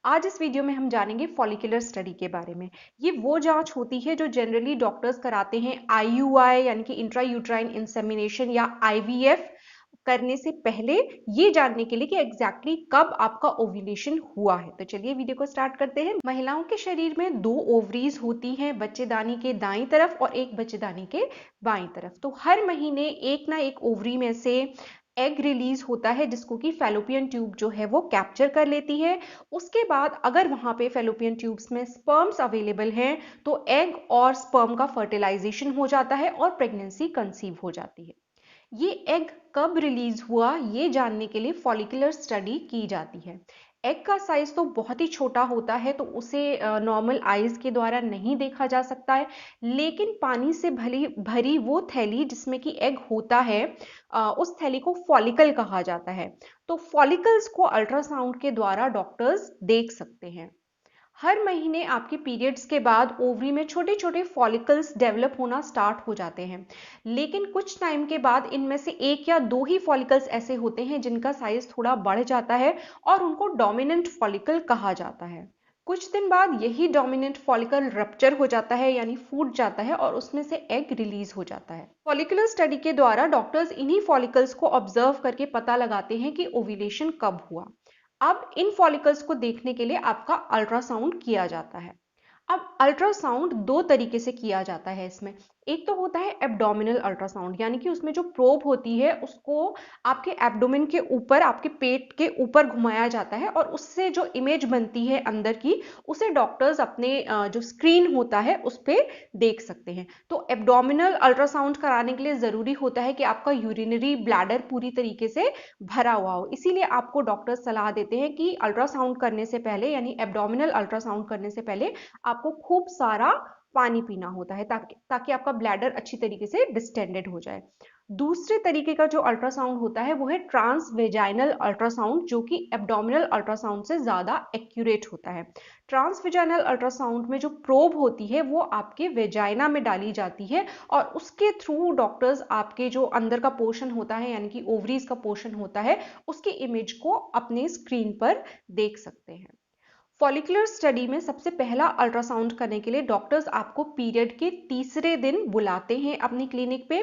आज इस वीडियो में हम जानेंगे फॉलिकुलर स्टडी के बारे में। ये वो जांच होती है जो जनरली डॉक्टर्स कराते हैं आईयूआई यानी कि इंट्रा यूट्राइन इंसेमिनेशन या आईवीएफ करने से पहले, ये जानने के लिए कि एग्जैक्टली कब आपका ओव्यूलेशन हुआ है। तो चलिए वीडियो को स्टार्ट करते हैं। महिलाओं के शरीर में दो ओवरीज होती हैं, बच्चेदानी के दाईं तरफ और एक बच्चेदानी के बाईं तरफ। तो हर महीने एक ना एक ओवरी में से एग रिलीज होता है जिसको कि फैलोपियन ट्यूब जो है वो कैप्चर कर लेती है। उसके बाद अगर वहां पे फैलोपियन ट्यूब्स में स्पर्म्स अवेलेबल हैं तो एग और स्पर्म का फर्टिलाइजेशन हो जाता है और प्रेगनेंसी कंसीव हो जाती है। ये एग कब रिलीज हुआ ये जानने के लिए फॉलिकुलर स्टडी की जाती है। एग का साइज तो बहुत ही छोटा होता है तो उसे नॉर्मल आईज के द्वारा नहीं देखा जा सकता है, लेकिन पानी से भरी भरी वो थैली जिसमें कि एग होता है, उस थैली को फॉलिकल कहा जाता है। तो फॉलिकल्स को अल्ट्रासाउंड के द्वारा डॉक्टर्स देख सकते हैं। हर महीने आपके पीरियड्स के बाद ओवरी में छोटे छोटे फॉलिकल्स डेवलप होना स्टार्ट हो जाते हैं, लेकिन कुछ टाइम के बाद इनमें से एक या दो ही फॉलिकल्स ऐसे होते हैं जिनका साइज थोड़ा बढ़ जाता है और उनको डोमिनेंट फॉलिकल कहा जाता है। कुछ दिन बाद यही डोमिनेंट फॉलिकल रप्चर हो जाता है यानी फूट जाता है और उसमें से एग रिलीज हो जाता है। फॉलिकुलर स्टडी के द्वारा डॉक्टर्स इन्हीं फॉलिकल्स को ऑब्जर्व करके पता लगाते हैं कि ओव्यूलेशन कब हुआ। अब इन फॉलिकल्स को देखने के लिए आपका अल्ट्रासाउंड किया जाता है। अब अल्ट्रासाउंड दो तरीके से किया जाता है इसमें। एक तो होता है एब्डोमिनल अल्ट्रासाउंड, यानी कि उसमें जो प्रोब होती है उसको आपके एब्डोमेन के ऊपर, आपके पेट के ऊपर घुमाया जाता है और उससे जो इमेज बनती है अंदर की, उसे डॉक्टर्स अपने जो स्क्रीन होता है उस पर देख सकते हैं। तो एब्डोमिनल अल्ट्रासाउंड कराने के लिए जरूरी होता है कि आपका यूरिनरी ब्लैडर पूरी तरीके से भरा हुआ हो। इसीलिए आपको डॉक्टर सलाह देते हैं कि अल्ट्रासाउंड करने से पहले यानी एब्डोमिनल अल्ट्रासाउंड करने से पहले आपको खूब सारा पानी पीना होता है ताकि ताकि आपका ब्लैडर अच्छी तरीके से डिस्टेंडेड हो जाए। दूसरे तरीके का जो अल्ट्रासाउंड होता है वो है ट्रांसवेजाइनल अल्ट्रासाउंड, जो कि एब्डोमिनल अल्ट्रासाउंड से ज्यादा एक्यूरेट होता है। ट्रांसवेजाइनल अल्ट्रासाउंड में जो प्रोब होती है वो आपके वेजाइना में डाली जाती है और उसके थ्रू डॉक्टर्स आपके जो अंदर का पोर्शन होता है यानी कि ओवरीज का पोर्शन होता है उसकी इमेज को अपने स्क्रीन पर देख सकते हैं। फॉलिकुलर स्टडी में सबसे पहला अल्ट्रासाउंड करने के लिए डॉक्टर्स आपको पीरियड के तीसरे दिन बुलाते हैं अपनी क्लिनिक पे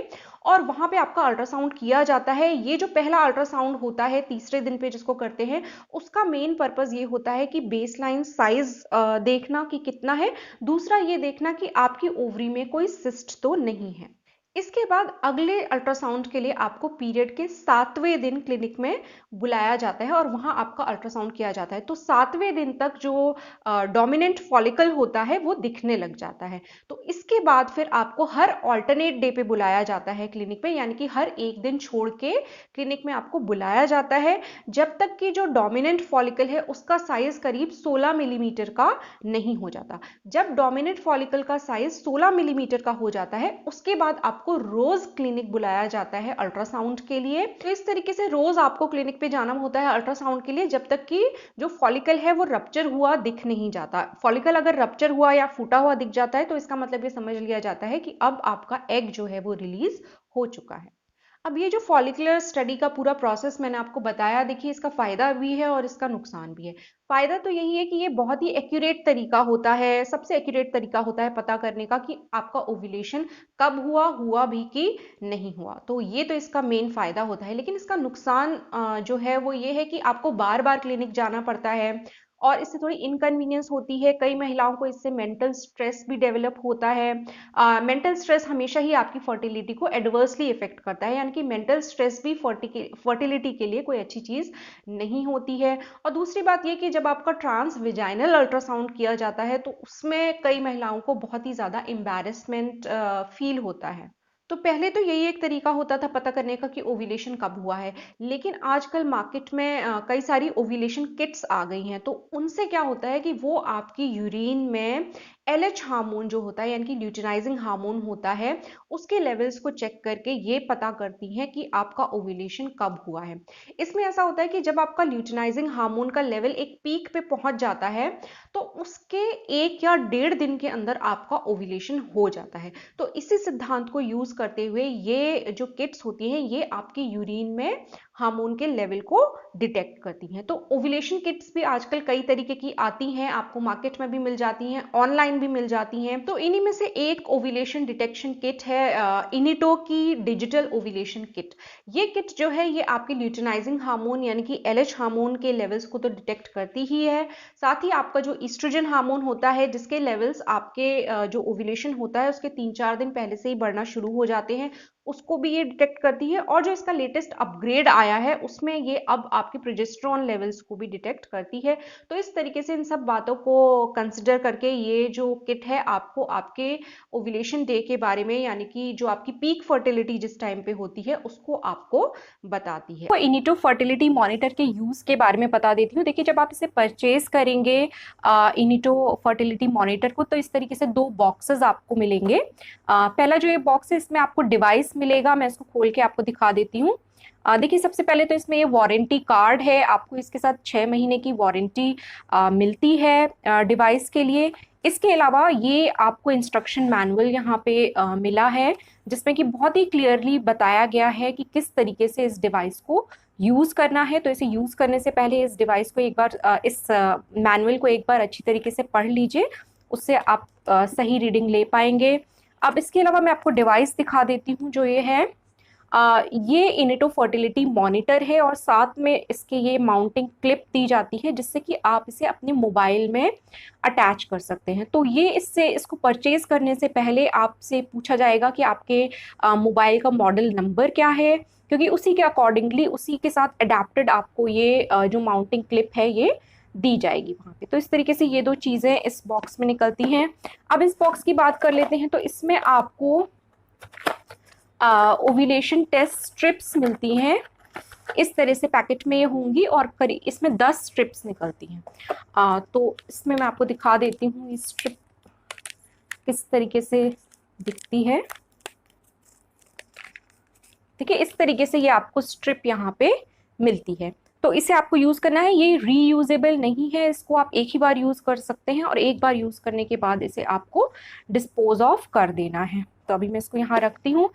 और वहां पे आपका अल्ट्रासाउंड किया जाता है। ये जो पहला अल्ट्रासाउंड होता है तीसरे दिन पे जिसको करते हैं, उसका मेन पर्पस ये होता है कि बेसलाइन साइज देखना कि कितना है, दूसरा ये देखना कि आपकी ओवरी में कोई सिस्ट तो नहीं है। इसके बाद अगले अल्ट्रासाउंड के लिए आपको पीरियड के 7वें दिन क्लिनिक में बुलाया जाता है और वहां आपका अल्ट्रासाउंड किया जाता है। तो 7वें दिन तक जो डोमिनेंट फॉलिकल होता है वो दिखने लग जाता है। तो इसके बाद फिर आपको हर ऑल्टरनेट डे पे बुलाया जाता है क्लिनिक पे, यानी कि हर एक दिन छोड़ के क्लिनिक में आपको बुलाया जाता है जब तक कि जो डोमिनेंट फॉलिकल है उसका साइज करीब 16 मिलीमीटर का नहीं हो जाता। जब डोमिनेंट फॉलिकल का साइज 16 मिलीमीटर का हो जाता है उसके बाद आपको रोज क्लिनिक बुलाया जाता है अल्ट्रासाउंड के लिए। तो इस तरीके से रोज आपको क्लिनिक पे जाना होता है अल्ट्रासाउंड के लिए जब तक कि जो फॉलिकल है वो रप्चर हुआ दिख नहीं जाता। फॉलिकल अगर रप्चर हुआ या फूटा हुआ दिख जाता है तो इसका मतलब ये समझ लिया जाता है कि अब आपका एग जो है वो रिलीज हो चुका है। अब ये जो फॉलिकुलर स्टडी का पूरा प्रोसेस मैंने आपको बताया, देखिए इसका फायदा भी है और इसका नुकसान भी है। फायदा तो यही है कि ये बहुत ही एक्यूरेट तरीका होता है, सबसे एक्यूरेट तरीका होता है पता करने का कि आपका ओव्यूलेशन कब हुआ, हुआ भी कि नहीं हुआ। तो ये तो इसका मेन फायदा होता है। लेकिन इसका नुकसान जो है वो ये है कि आपको बार बार क्लिनिक जाना पड़ता है और इससे थोड़ी इनकन्वीनियंस होती है। कई महिलाओं को इससे मेंटल स्ट्रेस भी डेवलप होता है। मेंटल स्ट्रेस हमेशा ही आपकी फर्टिलिटी को एडवर्सली इफेक्ट करता है, यानी कि मेंटल स्ट्रेस भी फर्टिलिटी के लिए कोई अच्छी चीज नहीं होती है। और दूसरी बात यह कि जब आपका ट्रांस विजाइनल अल्ट्रासाउंड किया जाता है तो उसमें कई महिलाओं को बहुत ही ज्यादा एम्बैरेसमेंट फील होता है। तो पहले तो यही एक तरीका होता था पता करने का कि ओव्यूलेशन कब हुआ है, लेकिन आजकल मार्केट में कई सारी ओव्यूलेशन किट्स आ गई हैं। तो उनसे क्या होता है कि वो आपकी यूरिन में एलएच हार्मोन जो होता है यानी कि ल्यूटिनाइजिंग हार्मोन होता है, उसके लेवल्स को चेक करके ये पता करती हैं कि आपका ओव्यूलेशन कब हुआ है। इसमें ऐसा होता है कि जब आपका ल्यूटिनाइजिंग हार्मोन का लेवल एक पीक पे पहुंच जाता है तो उसके 1 या 1.5 दिन के अंदर आपका ओव्यूलेशन हो जाता है। तो इसी सिद्धांत को यूज करते हुए ये जो किट्स होती हैं ये आपकी यूरिन में हार्मोन के लेवल को डिटेक्ट करती हैं। तो ओव्यूलेशन किट्स भी आजकल कई तरीके की आती हैं, आपको मार्केट में भी मिल जाती हैं, ऑनलाइन भी मिल जाती हैं। तो इन्हीं में से एक ओव्यूलेशन डिटेक्शन किट है इनिटो की डिजिटल ओव्यूलेशन किट। ये किट जो है ये आपके ल्यूटिनाइजिंग हार्मोन यानी कि एलएच हार्मोन के लेवल्स को तो डिटेक्ट करती ही है, साथ ही आपका जो ईस्ट्रोजन हार्मोन होता है जिसके लेवल्स आपके जो ओव्यूलेशन होता है उसके 3-4 दिन पहले से ही बढ़ना शुरू हो जाते हैं, उसको भी ये डिटेक्ट करती है। और जो इसका लेटेस्ट अपग्रेड आया है उसमें ये अब आपके प्रोजेस्टेरॉन लेवल्स को भी डिटेक्ट करती है। तो इस तरीके से इन सब बातों को कंसिडर करके ये जो किट है आपको आपके ओव्यूलेशन डे के बारे में यानी कि जो आपकी पीक फर्टिलिटी जिस टाइम पे होती है उसको आपको बताती है। तो इनिटो फर्टिलिटी मॉनिटर के यूज के बारे में बता देती हूँ। देखिए, जब आप इसे परचेज करेंगे इनिटो फर्टिलिटी मॉनिटर को, तो इस तरीके से 2 बॉक्सेस आपको मिलेंगे। पहला जो ये बॉक्स है इसमें आपको डिवाइस मिलेगा, मैं इसको खोल के आपको दिखा देती हूँ। देखिए, सबसे पहले तो इसमें ये वारंटी कार्ड है, आपको इसके साथ 6 महीने की वारंटी मिलती है डिवाइस के लिए। इसके अलावा ये आपको इंस्ट्रक्शन मैनुअल यहाँ पे मिला है जिसमें कि बहुत ही क्लियरली बताया गया है कि किस तरीके से इस डिवाइस को यूज करना है। तो इसे यूज करने से पहले इस डिवाइस को एक बार इस मैनुअल को एक बार अच्छी तरीके से पढ़ लीजिए, उससे आप सही रीडिंग ले पाएंगे। अब इसके अलावा मैं आपको डिवाइस दिखा देती हूँ। जो ये है ये इनिटो फर्टिलिटी मॉनिटर है और साथ में इसके ये माउंटिंग क्लिप दी जाती है जिससे कि आप इसे अपने मोबाइल में अटैच कर सकते हैं। तो ये इसको परचेज करने से पहले आपसे पूछा जाएगा कि आपके मोबाइल का मॉडल नंबर क्या है, क्योंकि उसी के अकॉर्डिंगली उसी के साथ अडेप्टेड आपको ये जो माउंटिंग क्लिप है ये दी जाएगी वहाँ पे। तो इस तरीके से ये 2 चीज़ें इस बॉक्स में निकलती हैं। अब इस बॉक्स की बात कर लेते हैं। तो इसमें आपको ओव्यूलेशन टेस्ट स्ट्रिप्स मिलती हैं, इस तरह से पैकेट में ये होंगी और करीब इसमें 10 स्ट्रिप्स निकलती हैं। तो इसमें मैं आपको दिखा देती हूँ ये स्ट्रिप किस तरीके से दिखती है। देखिए, इस तरीके से ये आपको स्ट्रिप यहाँ पे मिलती है। तो इसे आपको यूज करना है, ये रीयूजेबल नहीं है, इसको आप एक ही बार यूज कर सकते हैं और एक बार यूज करने के बाद इसे आपको डिस्पोज ऑफ कर देना है। तो अभी मैं इसको यहाँ रखती हूँ।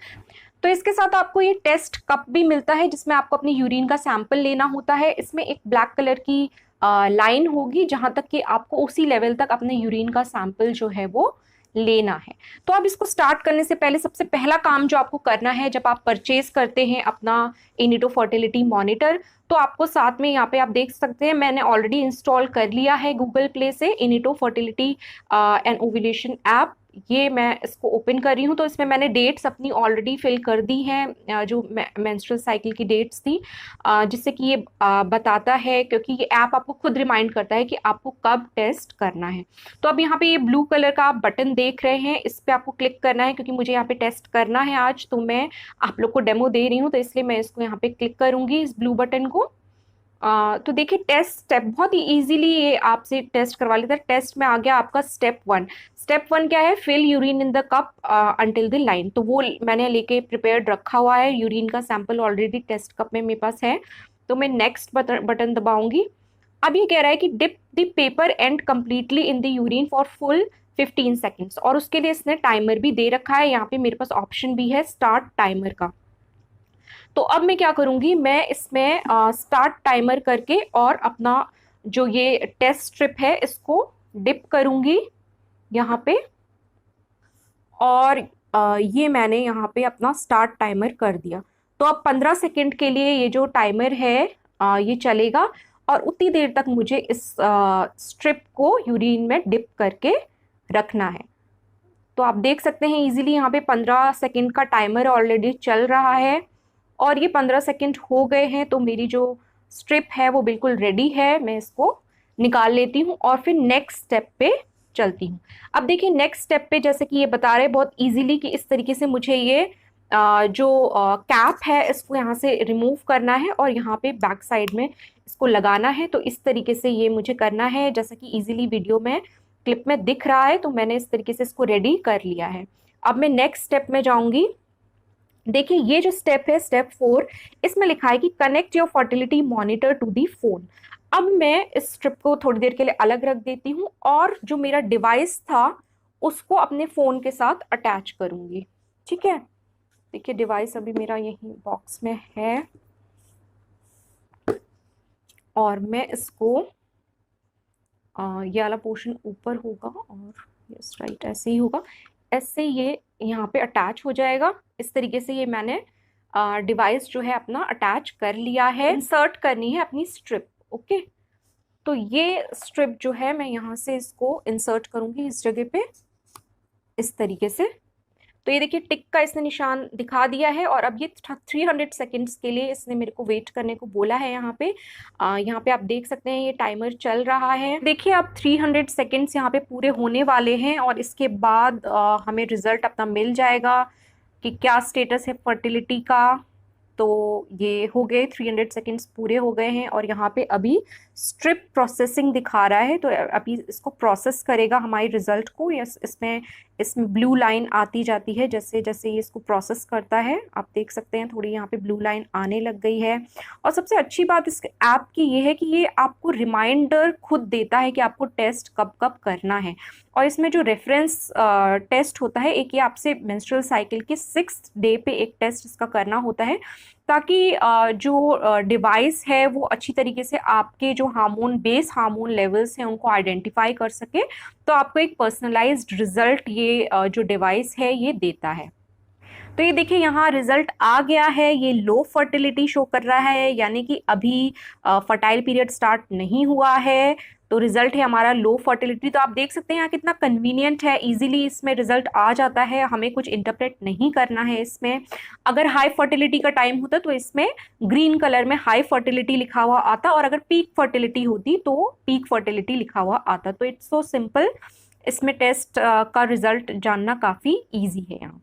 तो इसके साथ आपको ये टेस्ट कप भी मिलता है जिसमें आपको अपनी यूरिन का सैंपल लेना होता है। इसमें एक ब्लैक कलर की लाइन होगी जहां तक कि आपको उसी लेवल तक अपने यूरिन का सैंपल जो है वो लेना है। तो अब इसको स्टार्ट करने से पहले सबसे पहला काम जो आपको करना है, जब आप परचेज करते हैं अपना इनिटो फर्टिलिटी मॉनिटर, तो आपको साथ में यहाँ पे आप देख सकते हैं मैंने ऑलरेडी इंस्टॉल कर लिया है गूगल प्ले से Inito fertility and ovulation app. ये मैं इसको ओपन कर रही हूँ। तो इसमें मैंने डेट्स अपनी ऑलरेडी फिल कर दी हैं, जो मेंस्ट्रुअल साइकिल की डेट्स थी, जिससे कि ये बताता है, क्योंकि ये ऐप आपको खुद रिमाइंड करता है कि आपको कब टेस्ट करना है। तो अब यहाँ पे ये ब्लू कलर का आप बटन देख रहे हैं, इस पर आपको क्लिक करना है क्योंकि मुझे यहाँ पे टेस्ट करना है आज। तो मैं आप लोग को डेमो दे रही हूँ तो इसलिए मैं इसको यहाँ पे क्लिक करूंगी, इस ब्लू बटन को। तो देखिए, टेस्ट स्टेप बहुत ही इजीली ये आपसे टेस्ट करवा लेता है। टेस्ट में आ गया आपका स्टेप 1। स्टेप 1 क्या है? Fill urine in the cup until the line. तो वो मैंने लेके प्रिपेयर्ड रखा हुआ है, यूरिन का सैंपल ऑलरेडी टेस्ट कप में मेरे पास है। तो मैं नेक्स्ट बटन दबाऊंगी। अब ये कह रहा है कि dip the paper and completely in the urine for full 15 seconds, और उसके लिए इसने टाइमर भी दे रखा है। यहाँ पे मेरे पास ऑप्शन भी है स्टार्ट टाइमर का। तो अब मैं क्या करूंगी, मैं इसमें स्टार्ट टाइमर करके और अपना जो ये टेस्ट स्ट्रिप है इसको डिप करूंगी यहाँ पे, और ये मैंने यहाँ पे अपना स्टार्ट टाइमर कर दिया। तो अब 15 सेकंड के लिए ये जो टाइमर है ये चलेगा और उतनी देर तक मुझे इस स्ट्रिप को यूरिन में डिप करके रखना है। तो आप देख सकते हैं इजीली यहाँ पे 15 सेकंड का टाइमर ऑलरेडी चल रहा है और ये 15 सेकंड हो गए हैं। तो मेरी जो स्ट्रिप है वो बिल्कुल रेडी है, मैं इसको निकाल लेती हूँ और फिर नेक्स्ट स्टेप पे चलती हूँ। अब देखिए, नेक्स्ट स्टेप पे जैसे कि ये बता रहे बहुत इजीली कि इस तरीके से मुझे ये जो कैप है इसको यहाँ से रिमूव करना है और यहाँ पे बैक साइड में इसको लगाना है। तो इस तरीके से ये मुझे करना है, जैसा कि इजीली वीडियो में क्लिप में दिख रहा है। तो मैंने इस तरीके से इसको रेडी कर लिया है। अब मैं नेक्स्ट स्टेप में जाऊंगी। देखिए, ये जो स्टेप है स्टेप 4, इसमें लिखा है कि connect your fertility monitor to the phone. अब मैं इस स्ट्रिप को थोड़ी देर के लिए अलग रख देती हूँ और जो मेरा डिवाइस था उसको अपने फोन के साथ अटैच करूंगी। ठीक है, देखिए डिवाइस अभी मेरा यही बॉक्स में है। और मैं इसको ये वाला पोर्शन ऊपर होगा और यस राइट ऐसे ही होगा। ऐसे ये यहाँ पे अटैच हो जाएगा। इस तरीके से ये मैंने डिवाइस जो है अपना अटैच कर लिया है। इंसर्ट करनी है अपनी स्ट्रिप। ओके, तो ये स्ट्रिप जो है मैं यहाँ से इसको इंसर्ट करूंगी इस जगह पे इस तरीके से। तो ये देखिए टिक का इसने निशान दिखा दिया है और अब ये 300 सेकेंड्स के लिए इसने मेरे को वेट करने को बोला है। यहाँ पे आप देख सकते हैं ये टाइमर चल रहा है। देखिए अब 300 सेकेंड्स यहाँ पे पूरे होने वाले हैं और इसके बाद हमें रिजल्ट अपना मिल जाएगा कि क्या स्टेटस है फर्टिलिटी का। तो ये हो गए 300 सेकेंड्स पूरे हो गए हैं और यहाँ पे अभी स्ट्रिप प्रोसेसिंग दिखा रहा है। तो अभी इसको प्रोसेस करेगा हमारे रिजल्ट को। यस, इसमें इसमें ब्लू लाइन आती जाती है जैसे जैसे ये इसको प्रोसेस करता है। आप देख सकते हैं थोड़ी यहाँ पे ब्लू लाइन आने लग गई है। और सबसे अच्छी बात इस ऐप की ये है कि ये आपको रिमाइंडर खुद देता है कि आपको टेस्ट कब कब करना है। और इसमें जो रेफरेंस टेस्ट होता है, एक ये आपसे मेंस्ट्रुअल साइकिल के 6th डे पे एक टेस्ट इसका करना होता है ताकि जो डिवाइस है वो अच्छी तरीके से आपके जो हार्मोन बेस हार्मोन लेवल्स हैं उनको आइडेंटिफाई कर सके। तो आपको एक पर्सनलाइज्ड रिजल्ट ये जो डिवाइस है ये देता है। तो ये देखिए यहाँ रिजल्ट आ गया है। ये लो फर्टिलिटी शो कर रहा है, यानी कि अभी फर्टाइल पीरियड स्टार्ट नहीं हुआ है। तो रिजल्ट है हमारा लो फर्टिलिटी। तो आप देख सकते हैं यहाँ कितना कन्वीनियंट है, इजीली इसमें रिजल्ट आ जाता है, हमें कुछ इंटरप्रेट नहीं करना है इसमें। अगर हाई फर्टिलिटी का टाइम होता तो इसमें ग्रीन कलर में हाई फर्टिलिटी लिखा हुआ आता और अगर पीक फर्टिलिटी होती तो पीक फर्टिलिटी लिखा हुआ आता। तो इट्स सो सिंपल, इसमें टेस्ट का रिजल्ट जानना काफ़ी ईजी है यहाँ।